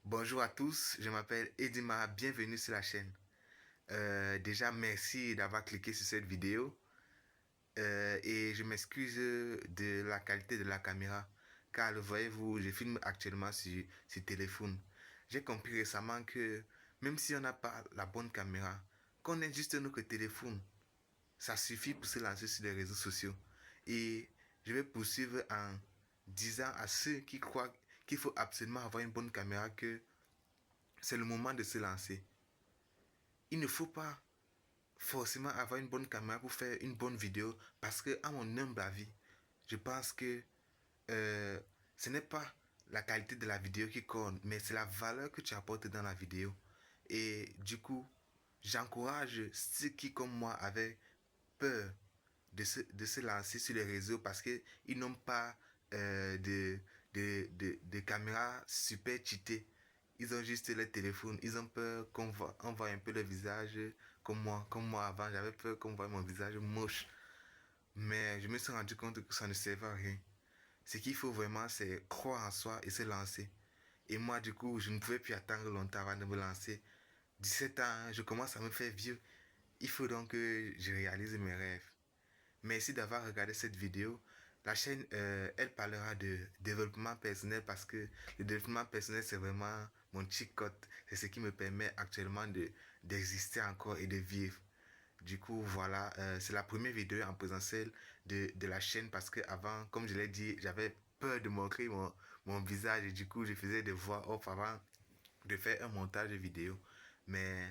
Bonjour à tous, je m'appelle Edima, bienvenue sur la chaîne. Déjà, merci d'avoir cliqué sur cette vidéo et je m'excuse de la qualité de la caméra car le voyez-vous, je filme actuellement sur téléphone. J'ai compris récemment que même si on n'a pas la bonne caméra, qu'on ait juste notre téléphone, ça suffit pour se lancer sur les réseaux sociaux. Et je vais poursuivre en disant à ceux qui croient qu'il faut absolument avoir une bonne caméra que c'est le moment de se lancer. Il ne faut pas forcément avoir une bonne caméra pour faire une bonne vidéo parce que, à mon humble avis, je pense que euh, ce n'est pas la qualité de la vidéo qui compte, mais c'est la valeur que tu apportes dans la vidéo. Et du coup, j'encourage ceux qui, comme moi, avaient peur de se lancer sur les réseaux parce qu'ils n'ont pas de caméra super cheatée. Ils ont juste les téléphones. Ils ont peur on voit un peu le visage comme moi avant. J'avais peur qu'on voit mon visage moche. Mais je me suis rendu compte que ça ne servait à rien. Ce qu'il faut vraiment, c'est croire en soi et se lancer. Et moi, du coup, je ne pouvais plus attendre longtemps avant de me lancer. 17 ans, hein, je commence à me faire vieux. Il faut donc que je réalise mes rêves. Merci d'avoir regardé cette vidéo. La chaîne, elle parlera de développement personnel parce que le développement personnel, c'est vraiment mon cheat code. C'est ce qui me permet actuellement d'exister encore et de vivre. Du coup, voilà, c'est la première vidéo en présentiel de la chaîne parce que avant, comme je l'ai dit, j'avais peur de montrer mon visage et du coup, je faisais des voix off avant de faire un montage de vidéo. Mais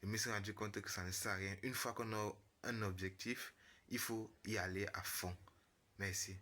je me suis rendu compte que ça ne sert à rien. Une fois qu'on a un objectif, il faut y aller à fond. Merci.